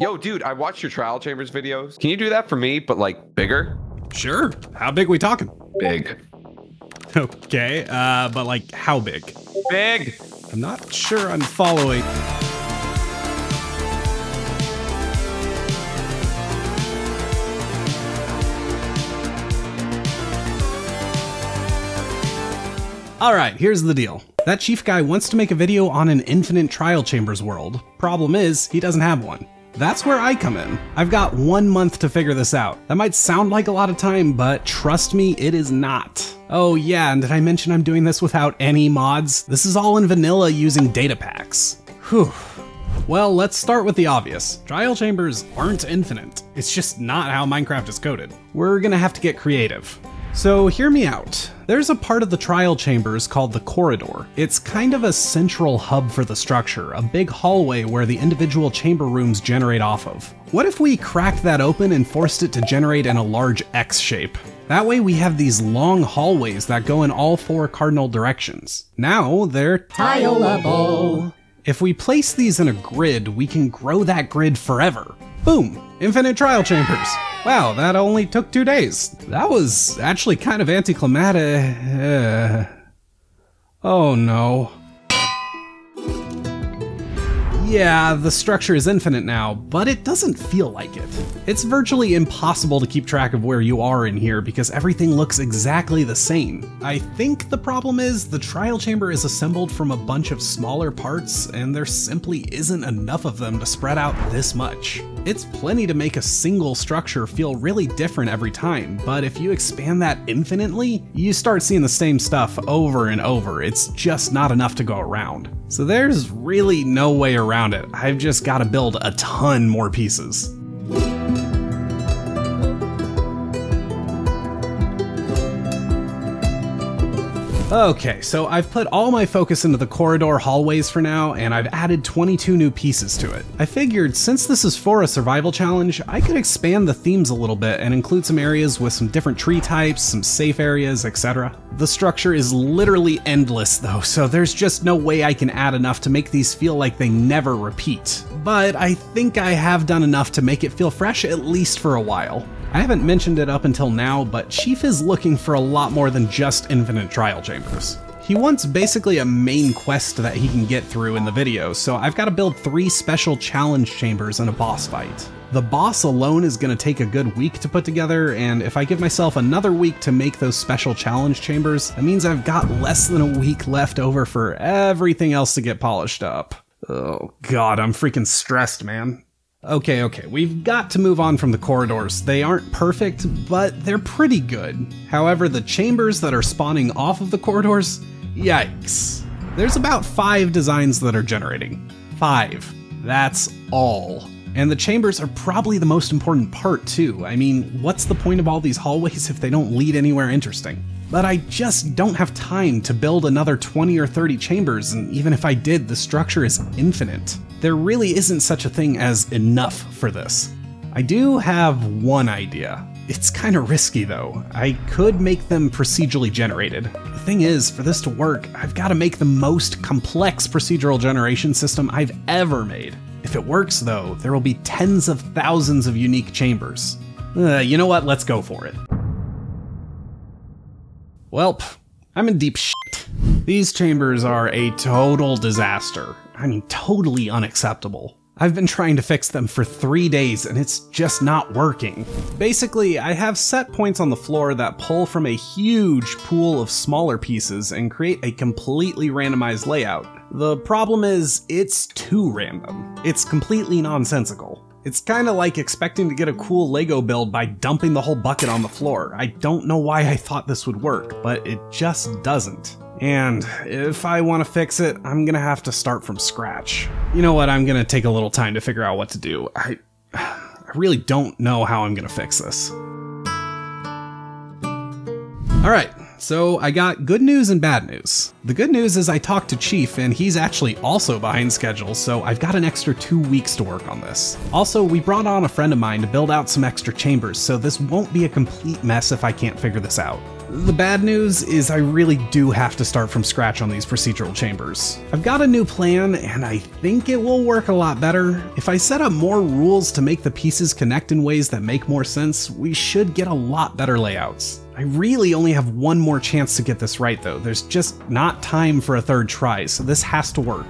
Yo, dude, I watched your trial chambers videos. Can you do that for me, but like bigger? Sure. How big we talking? Big. Okay, but like how big? Big. I'm not sure I'm following. Alright, here's the deal. That chief guy wants to make a video on an infinite trial chambers world. Problem is, he doesn't have one. That's where I come in. I've got 1 month to figure this out. That might sound like a lot of time, but trust me, it is not. Oh yeah, and did I mention I'm doing this without any mods? This is all in vanilla using datapacks. Whew. Well, let's start with the obvious. Trial chambers aren't infinite. It's just not how Minecraft is coded. We're gonna have to get creative. So hear me out. There's a part of the trial chambers called the corridor. It's kind of a central hub for the structure, a big hallway where the individual chamber rooms generate off of. What if we cracked that open and forced it to generate in a large X shape? That way we have these long hallways that go in all 4 cardinal directions. Now they're tileable. If we place these in a grid, we can grow that grid forever. Boom! Infinite trial chambers. Wow, that only took 2 days. That was actually kind of anticlimactic. Oh no. Yeah, the structure is infinite now, but it doesn't feel like it. It's virtually impossible to keep track of where you are in here because everything looks exactly the same. I think the problem is the trial chamber is assembled from a bunch of smaller parts and there simply isn't enough of them to spread out this much. It's plenty to make a single structure feel really different every time, but if you expand that infinitely, you start seeing the same stuff over and over. It's just not enough to go around. So there's really no way around it. I've just got to build a ton more pieces. Okay, so I've put all my focus into the corridor hallways for now, and I've added 22 new pieces to it. I figured since this is for a survival challenge, I could expand the themes a little bit and include some areas with some different tree types, some safe areas, etc. The structure is literally endless though, so there's just no way I can add enough to make these feel like they never repeat. But I think I have done enough to make it feel fresh at least for a while. I haven't mentioned it up until now, but Chief is looking for a lot more than just infinite trial chambers. He wants basically a main quest that he can get through in the video, so I've got to build 3 special challenge chambers and a boss fight. The boss alone is going to take a good week to put together, and if I give myself another week to make those special challenge chambers, that means I've got less than a week left over for everything else to get polished up. Oh god, I'm freaking stressed, man. Okay, we've got to move on from the corridors. They aren't perfect, but they're pretty good. However, the chambers that are spawning off of the corridors, yikes. There's about 5 designs that are generating. 5. That's all. And the chambers are probably the most important part too. I mean, what's the point of all these hallways if they don't lead anywhere interesting? But I just don't have time to build another 20 or 30 chambers, and even if I did, the structure is infinite. There really isn't such a thing as enough for this. I do have one idea. It's kind of risky though. I could make them procedurally generated. The thing is, for this to work, I've got to make the most complex procedural generation system I've ever made. If it works though, there will be tens of thousands of unique chambers. You know what, let's go for it. Welp, I'm in deep shit. These chambers are a total disaster. I mean, totally unacceptable. I've been trying to fix them for 3 days and it's just not working. Basically, I have set points on the floor that pull from a huge pool of smaller pieces and create a completely randomized layout. The problem is, it's too random. It's completely nonsensical. It's kinda like expecting to get a cool Lego build by dumping the whole bucket on the floor. I don't know why I thought this would work, but it just doesn't. And if I want to fix it, I'm gonna have to start from scratch. You know what, I'm gonna take a little time to figure out what to do. I really don't know how I'm gonna fix this. Alright, so I got good news and bad news. The good news is I talked to Chief and he's actually also behind schedule, so I've got an extra 2 weeks to work on this. Also, we brought on a friend of mine to build out some extra chambers, so this won't be a complete mess if I can't figure this out. The bad news is I really do have to start from scratch on these procedural chambers. I've got a new plan and I think it will work a lot better. If I set up more rules to make the pieces connect in ways that make more sense, we should get a lot better layouts. I really only have one more chance to get this right though. There's just not time for a third try, so this has to work.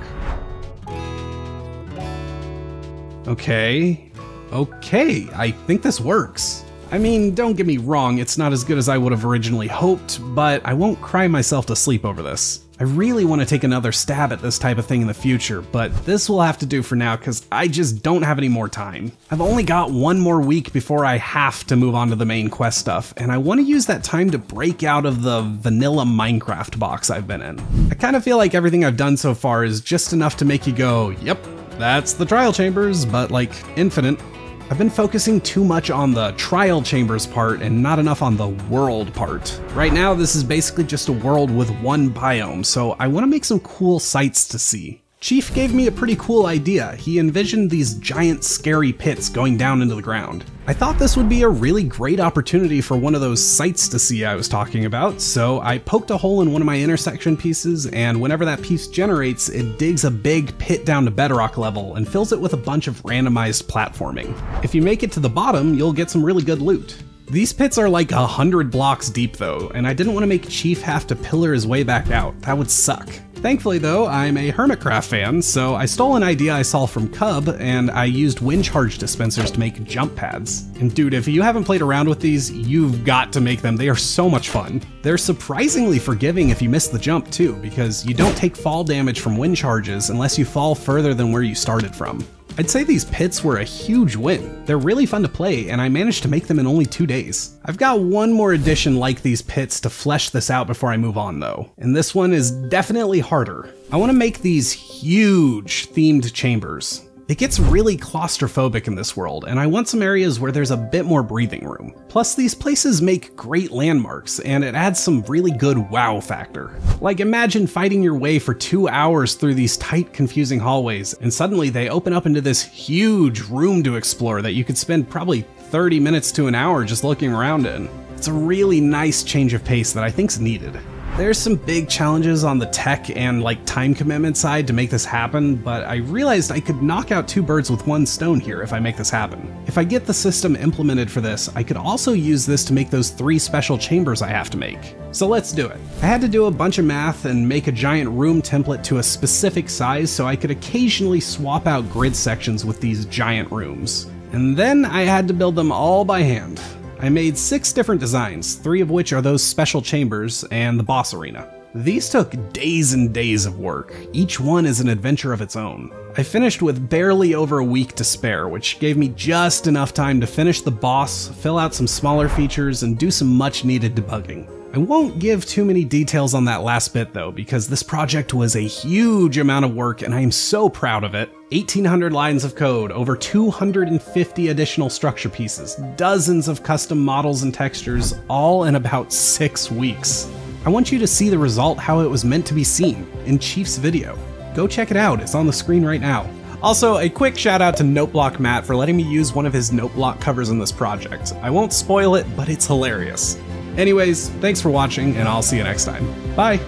Okay, I think this works. I mean, don't get me wrong, it's not as good as I would have originally hoped, but I won't cry myself to sleep over this. I really want to take another stab at this type of thing in the future, but this will have to do for now because I just don't have any more time. I've only got one more week before I have to move on to the main quest stuff, and I want to use that time to break out of the vanilla Minecraft box I've been in. I kind of feel like everything I've done so far is just enough to make you go, yep, that's the trial chambers, but like infinite. I've been focusing too much on the trial chambers part and not enough on the world part. Right now, this is basically just a world with one biome, so I want to make some cool sights to see. Chief gave me a pretty cool idea. He envisioned these giant scary pits going down into the ground. I thought this would be a really great opportunity for one of those sights to see I was talking about, so I poked a hole in one of my intersection pieces, and whenever that piece generates, it digs a big pit down to bedrock level and fills it with a bunch of randomized platforming. If you make it to the bottom, you'll get some really good loot. These pits are like 100 blocks deep though, and I didn't want to make Chief have to pillar his way back out. That would suck. Thankfully though, I'm a Hermitcraft fan, so I stole an idea I saw from Cub, and I used wind charge dispensers to make jump pads. And dude, if you haven't played around with these, you've got to make them. They are so much fun. They're surprisingly forgiving if you miss the jump too, because you don't take fall damage from wind charges unless you fall further than where you started from. I'd say these pits were a huge win. They're really fun to play, and I managed to make them in only 2 days. I've got one more addition like these pits to flesh this out before I move on though, and this one is definitely harder. I want to make these huge themed chambers. It gets really claustrophobic in this world, and I want some areas where there's a bit more breathing room. Plus, these places make great landmarks, and it adds some really good wow factor. Like, imagine fighting your way for 2 hours through these tight, confusing hallways, and suddenly they open up into this huge room to explore that you could spend probably 30 minutes to an hour just looking around in. It's a really nice change of pace that I think's needed. There's some big challenges on the tech and like time commitment side to make this happen, but I realized I could knock out 2 birds with 1 stone here if I make this happen. If I get the system implemented for this, I could also use this to make those 3 special chambers I have to make. So let's do it. I had to do a bunch of math and make a giant room template to a specific size so I could occasionally swap out grid sections with these giant rooms. And then I had to build them all by hand. I made 6 different designs, 3 of which are those special chambers and the boss arena. These took days and days of work. Each one is an adventure of its own. I finished with barely over a week to spare, which gave me just enough time to finish the boss, fill out some smaller features, and do some much needed debugging. I won't give too many details on that last bit though, because this project was a huge amount of work and I am so proud of it. 1,800 lines of code, over 250 additional structure pieces, dozens of custom models and textures, all in about 6 weeks. I want you to see the result how it was meant to be seen, in Chief's video. Go check it out, it's on the screen right now. Also, a quick shout out to Noteblock Matt for letting me use one of his Noteblock covers in this project. I won't spoil it, but it's hilarious. Anyways, thanks for watching, and I'll see you next time. Bye!